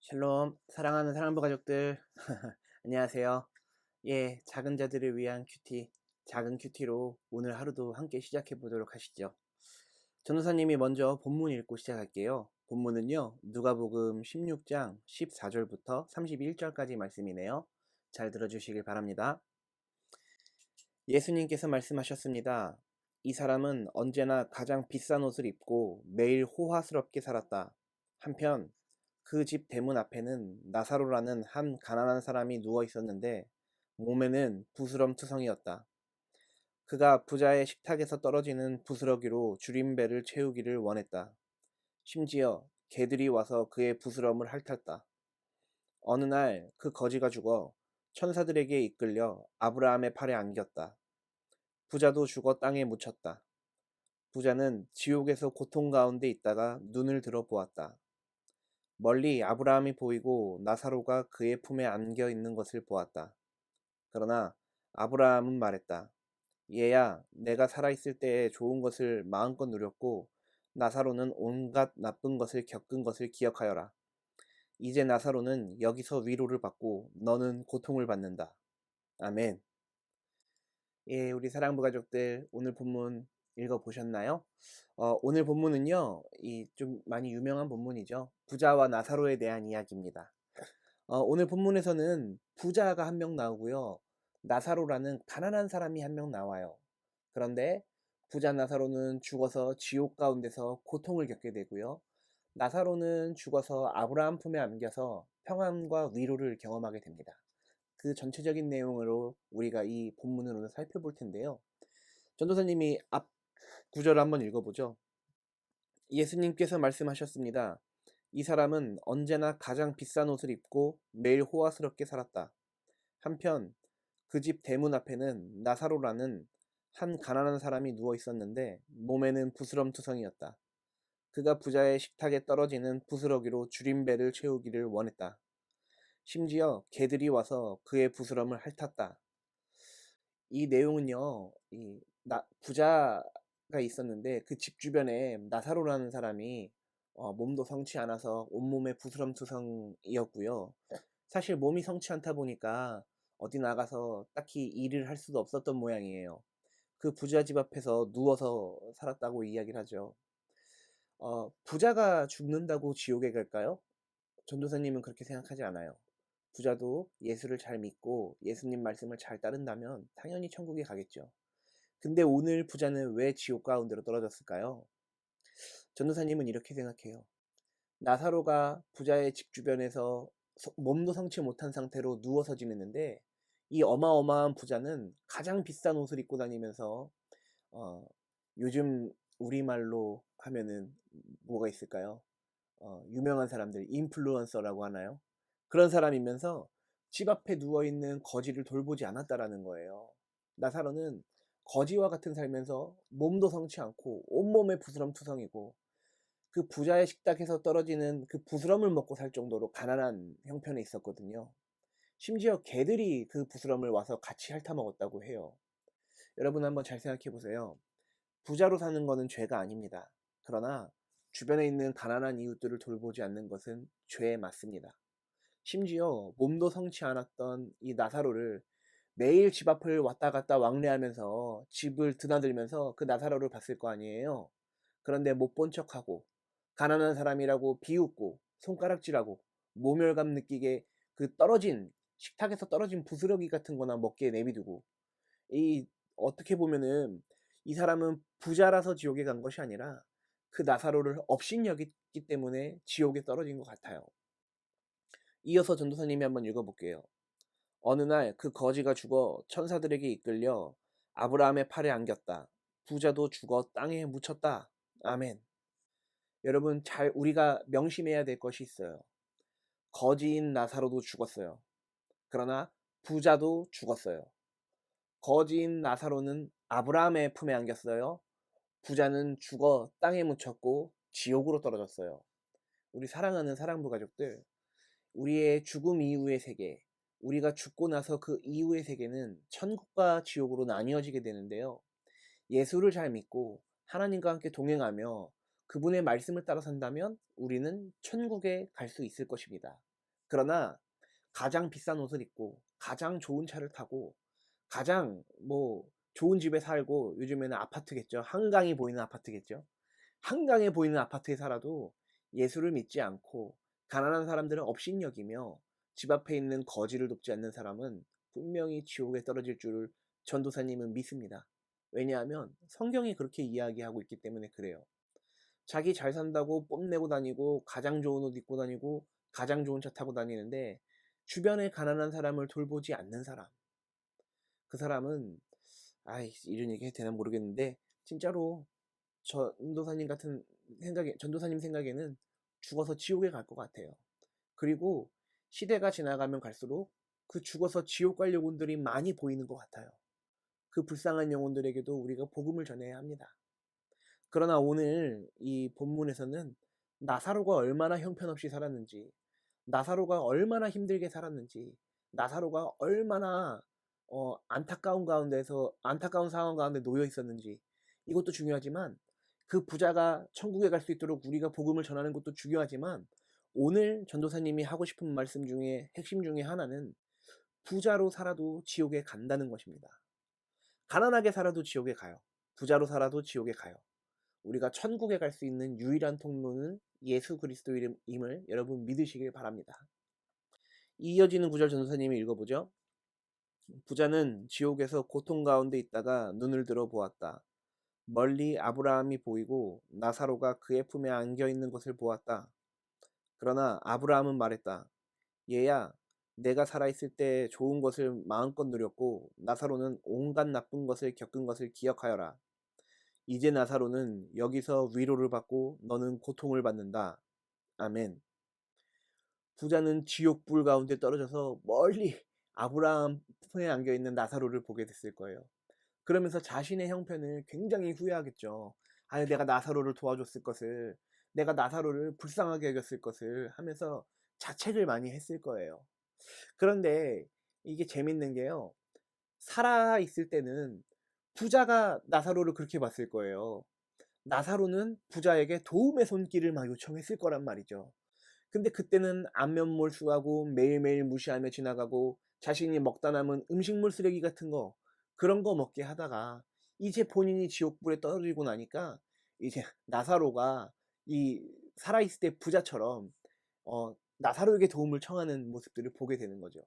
샬롬, 사랑하는 사랑부 가족들. 안녕하세요. 예, 작은 자들을 위한 큐티, 작은 큐티로 오늘 하루도 함께 시작해 보도록 하시죠. 전도사님이 먼저 본문 읽고 시작할게요. 본문은요, 누가복음 16장 14절부터 31절까지 말씀이네요. 잘 들어주시길 바랍니다. 예수님께서 말씀하셨습니다. 이 사람은 언제나 가장 비싼 옷을 입고 매일 호화스럽게 살았다. 한편 그 집 대문 앞에는 나사로라는 한 가난한 사람이 누워 있었는데 몸에는 부스럼투성이었다. 그가 부자의 식탁에서 떨어지는 부스러기로 줄임배를 채우기를 원했다. 심지어 개들이 와서 그의 부스럼을 핥았다. 어느 날 그 거지가 죽어 천사들에게 이끌려 아브라함의 팔에 안겼다. 부자도 죽어 땅에 묻혔다. 부자는 지옥에서 고통 가운데 있다가 눈을 들어 보았다. 멀리 아브라함이 보이고 나사로가 그의 품에 안겨 있는 것을 보았다. 그러나 아브라함은 말했다. 얘야, 내가 살아있을 때에 좋은 것을 마음껏 누렸고 나사로는 온갖 나쁜 것을 겪은 것을 기억하여라. 이제 나사로는 여기서 위로를 받고 너는 고통을 받는다. 아멘. 예, 우리 사랑부 가족들 오늘 본문 읽어보셨나요? 오늘 본문은요, 좀 많이 유명한 본문이죠. 부자와 나사로에 대한 이야기입니다. 오늘 본문에서는 부자가 한 명 나오고요. 나사로라는 가난한 사람이 한 명 나와요. 그런데 부자 나사로는 죽어서 지옥 가운데서 고통을 겪게 되고요. 나사로는 죽어서 아브라함 품에 안겨서 평안과 위로를 경험하게 됩니다. 그 전체적인 내용으로 우리가 이 본문을 오늘 살펴볼 텐데요. 전도사님이 앞 구절을 한번 읽어보죠. 예수님께서 말씀하셨습니다. 이 사람은 언제나 가장 비싼 옷을 입고 매일 호화스럽게 살았다. 한편 그 집 대문 앞에는 나사로라는 한 가난한 사람이 누워 있었는데 몸에는 부스럼투성이었다. 그가 부자의 식탁에 떨어지는 부스러기로 줄임배를 채우기를 원했다. 심지어 개들이 와서 그의 부스럼을 핥았다. 이 내용은요, 부자가 있었는데 그 집 주변에 나사로라는 사람이 몸도 성치 않아서 온몸에 부스럼투성이었고요. 사실 몸이 성치 않다 보니까 어디 나가서 딱히 일을 할 수도 없었던 모양이에요. 그 부자 집 앞에서 누워서 살았다고 이야기를 하죠. 부자가 죽는다고 지옥에 갈까요? 전도사님은 그렇게 생각하지 않아요. 부자도 예수를 잘 믿고 예수님 말씀을 잘 따른다면 당연히 천국에 가겠죠. 근데 오늘 부자는 왜 지옥 가운데로 떨어졌을까요? 전도사님은 이렇게 생각해요. 나사로가 부자의 집 주변에서 몸도 성치 못한 상태로 누워서 지냈는데 이 어마어마한 부자는 가장 비싼 옷을 입고 다니면서 어, 요즘 우리말로 하면은 뭐가 있을까요? 유명한 사람들, 인플루언서라고 하나요? 그런 사람이면서 집 앞에 누워있는 거지를 돌보지 않았다라는 거예요. 나사로는 거지와 같은 살면서 몸도 성치 않고 온몸에 부스럼투성이고 그 부자의 식탁에서 떨어지는 그 부스럼을 먹고 살 정도로 가난한 형편에 있었거든요. 심지어 개들이 그 부스럼을 와서 같이 핥아먹었다고 해요. 여러분 한번 잘 생각해 보세요. 부자로 사는 것은 죄가 아닙니다. 그러나 주변에 있는 가난한 이웃들을 돌보지 않는 것은 죄에 맞습니다. 심지어 몸도 성치 않았던 이 나사로를 매일 집 앞을 왔다 갔다 왕래하면서 집을 드나들면서 그 나사로를 봤을 거 아니에요. 그런데 못 본 척하고 가난한 사람이라고 비웃고 손가락질하고 모멸감 느끼게 그 떨어진 식탁에서 떨어진 부스러기 같은 거나 먹게 내비두고 이 어떻게 보면은 이 사람은 부자라서 지옥에 간 것이 아니라 그 나사로를 업신여겼기 때문에 지옥에 떨어진 것 같아요. 이어서 전도사님이 한번 읽어볼게요. 어느 날 그 거지가 죽어 천사들에게 이끌려 아브라함의 팔에 안겼다. 부자도 죽어 땅에 묻혔다. 아멘. 여러분 잘 우리가 명심해야 될 것이 있어요. 거지인 나사로도 죽었어요. 그러나 부자도 죽었어요. 거지인 나사로는 아브라함의 품에 안겼어요. 부자는 죽어 땅에 묻혔고 지옥으로 떨어졌어요. 우리 사랑하는 사랑부 가족들, 우리의 죽음 이후의 세계, 우리가 죽고 나서 그 이후의 세계는 천국과 지옥으로 나뉘어지게 되는데요. 예수를 잘 믿고 하나님과 함께 동행하며 그분의 말씀을 따라 산다면 우리는 천국에 갈 수 있을 것입니다. 그러나 가장 비싼 옷을 입고 가장 좋은 차를 타고 가장 좋은 집에 살고, 요즘에는 아파트겠죠. 한강이 보이는 아파트겠죠. 한강에 보이는 아파트에 살아도 예수를 믿지 않고 가난한 사람들은 업신여기며 집 앞에 있는 거지를 돕지 않는 사람은 분명히 지옥에 떨어질 줄을 전도사님은 믿습니다. 왜냐하면 성경이 그렇게 이야기하고 있기 때문에 그래요. 자기 잘 산다고 뽐내고 다니고 가장 좋은 옷 입고 다니고 가장 좋은 차 타고 다니는데 주변에 가난한 사람을 돌보지 않는 사람, 그 사람은, 이런 얘기 해도 되나 모르겠는데 진짜로 전도사님 생각에는 죽어서 지옥에 갈 것 같아요. 그리고 시대가 지나가면 갈수록 그 죽어서 지옥 갈 영혼들이 많이 보이는 것 같아요. 그 불쌍한 영혼들에게도 우리가 복음을 전해야 합니다. 그러나 오늘 이 본문에서는 나사로가 얼마나 형편없이 살았는지, 나사로가 얼마나 힘들게 살았는지, 나사로가 얼마나 안타까운 상황 가운데 놓여 있었는지, 이것도 중요하지만 그 부자가 천국에 갈 수 있도록 우리가 복음을 전하는 것도 중요하지만, 오늘 전도사님이 하고 싶은 말씀 중에 핵심 중에 하나는 부자로 살아도 지옥에 간다는 것입니다. 가난하게 살아도 지옥에 가요. 부자로 살아도 지옥에 가요. 우리가 천국에 갈 수 있는 유일한 통로는 예수 그리스도임을 여러분 믿으시길 바랍니다. 이어지는 구절 전도사님이 읽어보죠. 부자는 지옥에서 고통 가운데 있다가 눈을 들어 보았다. 멀리 아브라함이 보이고 나사로가 그의 품에 안겨 있는 것을 보았다. 그러나 아브라함은 말했다. 얘야, 내가 살아있을 때 좋은 것을 마음껏 누렸고 나사로는 온갖 나쁜 것을 겪은 것을 기억하여라. 이제 나사로는 여기서 위로를 받고 너는 고통을 받는다. 아멘. 부자는 지옥불 가운데 떨어져서 멀리 아브라함 품에 안겨있는 나사로를 보게 됐을 거예요. 그러면서 자신의 형편을 굉장히 후회하겠죠. 내가 나사로를 도와줬을 것을, 내가 나사로를 불쌍하게 여겼을 것을 하면서 자책을 많이 했을 거예요. 그런데 이게 재밌는 게요. 살아있을 때는 부자가 나사로를 그렇게 봤을 거예요. 나사로는 부자에게 도움의 손길을 막 요청했을 거란 말이죠. 근데 그때는 안면몰수하고 매일매일 무시하며 지나가고 자신이 먹다 남은 음식물 쓰레기 같은 거, 그런 거 먹게 하다가 이제 본인이 지옥불에 떨어지고 나니까 이제 나사로가 이 살아있을 때 부자처럼 나사로에게 도움을 청하는 모습들을 보게 되는 거죠.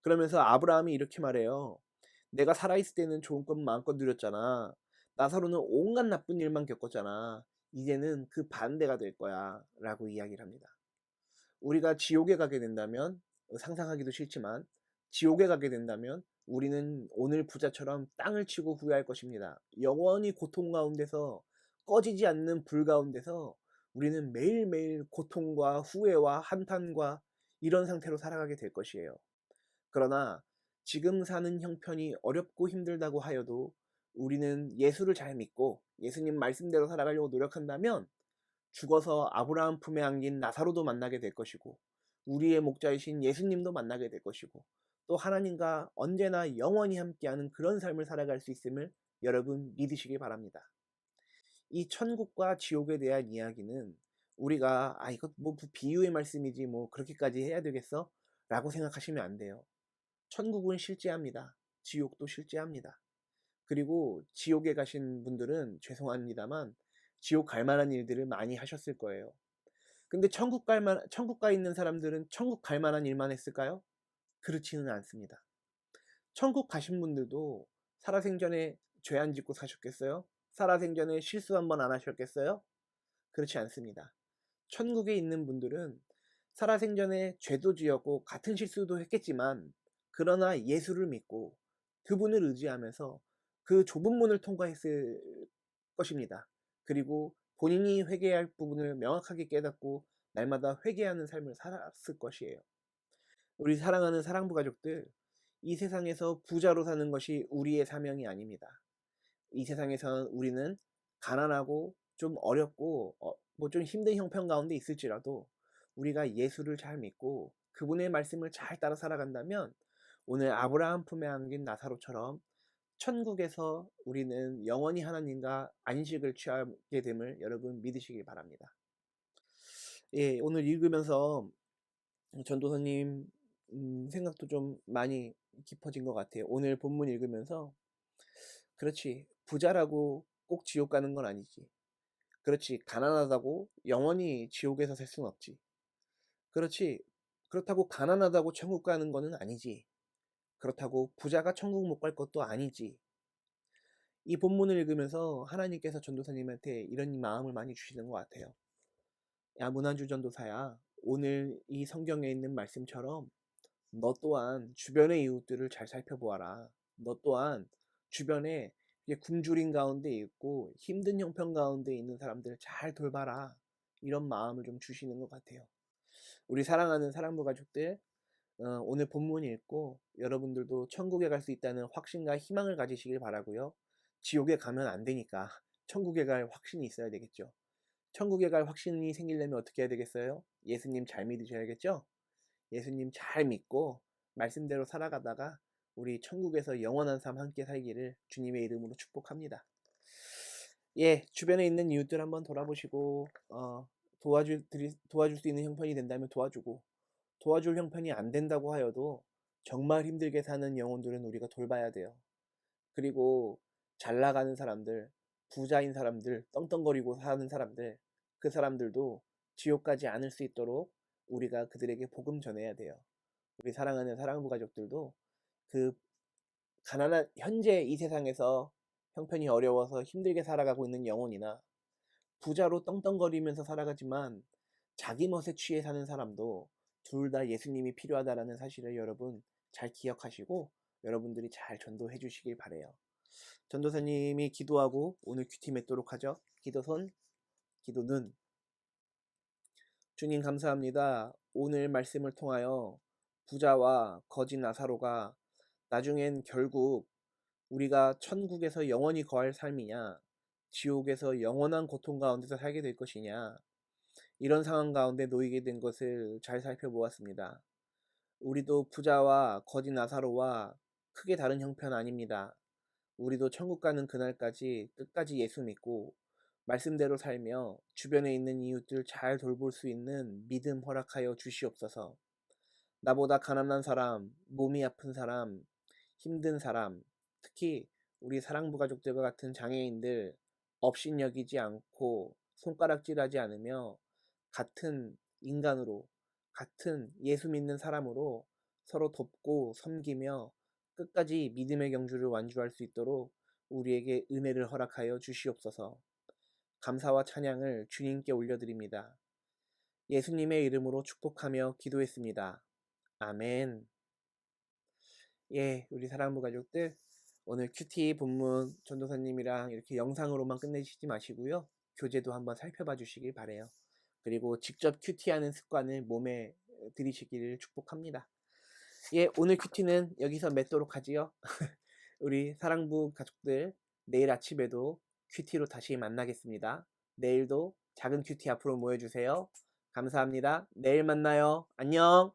그러면서 아브라함이 이렇게 말해요. 내가 살아있을 때는 좋은 것 마음껏 누렸잖아. 나사로는 온갖 나쁜 일만 겪었잖아. 이제는 그 반대가 될 거야 라고 이야기를 합니다. 우리가 지옥에 가게 된다면, 상상하기도 싫지만 지옥에 가게 된다면 우리는 오늘 부자처럼 땅을 치고 후회할 것입니다. 영원히 고통 가운데서, 꺼지지 않는 불 가운데서 우리는 매일매일 고통과 후회와 한탄과 이런 상태로 살아가게 될 것이에요. 그러나 지금 사는 형편이 어렵고 힘들다고 하여도 우리는 예수를 잘 믿고 예수님 말씀대로 살아가려고 노력한다면 죽어서 아브라함 품에 안긴 나사로도 만나게 될 것이고 우리의 목자이신 예수님도 만나게 될 것이고 또 하나님과 언제나 영원히 함께하는 그런 삶을 살아갈 수 있음을 여러분 믿으시기 바랍니다. 이 천국과 지옥에 대한 이야기는 우리가 이거 비유의 말씀이지 그렇게까지 해야 되겠어? 라고 생각하시면 안 돼요. 천국은 실제합니다. 지옥도 실제합니다. 그리고 지옥에 가신 분들은 죄송합니다만 지옥 갈 만한 일들을 많이 하셨을 거예요. 근데 천국 가 있는 사람들은 천국 갈 만한 일만 했을까요? 그렇지는 않습니다. 천국 가신 분들도 살아생전에 죄 안 짓고 사셨겠어요? 살아생전에 실수 한번 안 하셨겠어요? 그렇지 않습니다. 천국에 있는 분들은 살아생전에 죄도 지었고 같은 실수도 했겠지만 그러나 예수를 믿고 그분을 의지하면서 그 좁은 문을 통과했을 것입니다. 그리고 본인이 회개할 부분을 명확하게 깨닫고 날마다 회개하는 삶을 살았을 것이에요. 우리 사랑하는 사랑부 가족들, 이 세상에서 부자로 사는 것이 우리의 사명이 아닙니다. 이 세상에서는 우리는 가난하고 좀 어렵고 좀 힘든 형편 가운데 있을지라도 우리가 예수를 잘 믿고 그분의 말씀을 잘 따라 살아간다면 오늘 아브라함 품에 안긴 나사로처럼 천국에서 우리는 영원히 하나님과 안식을 취하게 됨을 여러분 믿으시기 바랍니다. 예, 오늘 읽으면서 전도사님 생각도 좀 많이 깊어진 것 같아요. 오늘 본문 읽으면서 그렇지, 부자라고 꼭 지옥 가는 건 아니지. 그렇지, 가난하다고 영원히 지옥에서 살 수는 없지. 그렇지, 그렇다고 가난하다고 천국 가는 거는 아니지. 그렇다고 부자가 천국 못 갈 것도 아니지. 이 본문을 읽으면서 하나님께서 전도사님한테 이런 마음을 많이 주시는 것 같아요. 야, 문안주 전도사야, 오늘 이 성경에 있는 말씀처럼 너 또한 주변의 이웃들을 잘 살펴보아라. 너 또한 주변에 굶주린 가운데 있고 힘든 형편 가운데 있는 사람들을 잘 돌봐라. 이런 마음을 좀 주시는 것 같아요. 우리 사랑하는 사랑부 가족들, 오늘 본문 읽고 여러분들도 천국에 갈 수 있다는 확신과 희망을 가지시길 바라고요. 지옥에 가면 안 되니까 천국에 갈 확신이 있어야 되겠죠. 천국에 갈 확신이 생기려면 어떻게 해야 되겠어요? 예수님 잘 믿으셔야겠죠? 예수님 잘 믿고 말씀대로 살아가다가 우리 천국에서 영원한 삶 함께 살기를 주님의 이름으로 축복합니다. 예, 주변에 있는 이웃들 한번 돌아보시고 도와줄 수 있는 형편이 된다면 도와주고, 도와줄 형편이 안 된다고 하여도 정말 힘들게 사는 영혼들은 우리가 돌봐야 돼요. 그리고 잘 나가는 사람들, 부자인 사람들, 떵떵거리고 사는 사람들, 그 사람들도 지옥 가지 않을 수 있도록 우리가 그들에게 복음 전해야 돼요. 우리 사랑하는 사랑부 가족들도 그 가난한 현재 이 세상에서 형편이 어려워서 힘들게 살아가고 있는 영혼이나 부자로 떵떵거리면서 살아가지만 자기 멋에 취해 사는 사람도 둘 다 예수님이 필요하다라는 사실을 여러분 잘 기억하시고 여러분들이 잘 전도해 주시길 바래요. 전도사님이 기도하고 오늘 큐티 맺도록 하죠. 기도손, 기도눈. 주님 감사합니다. 오늘 말씀을 통하여 부자와 거지 나사로가 나중엔 결국 우리가 천국에서 영원히 거할 삶이냐, 지옥에서 영원한 고통 가운데서 살게 될 것이냐, 이런 상황 가운데 놓이게 된 것을 잘 살펴보았습니다. 우리도 부자와 거지 나사로와 크게 다른 형편 아닙니다. 우리도 천국 가는 그날까지 끝까지 예수 믿고 말씀대로 살며 주변에 있는 이웃들 잘 돌볼 수 있는 믿음 허락하여 주시옵소서. 나보다 가난한 사람, 몸이 아픈 사람, 힘든 사람, 특히 우리 사랑부 가족들과 같은 장애인들 업신여기지 않고 손가락질하지 않으며 같은 인간으로, 같은 예수 믿는 사람으로 서로 돕고 섬기며 끝까지 믿음의 경주를 완주할 수 있도록 우리에게 은혜를 허락하여 주시옵소서. 감사와 찬양을 주님께 올려드립니다. 예수님의 이름으로 축복하며 기도했습니다. 아멘. 예, 우리 사랑부 가족들, 오늘 큐티 본문 전도사님이랑 이렇게 영상으로만 끝내시지 마시고요. 교재도 한번 살펴봐 주시길 바래요. 그리고 직접 큐티하는 습관을 몸에 들이시기를 축복합니다. 예, 오늘 큐티는 여기서 맺도록 하지요. 우리 사랑부 가족들, 내일 아침에도 큐티로 다시 만나겠습니다. 내일도 작은 큐티 앞으로 모여주세요. 감사합니다. 내일 만나요. 안녕.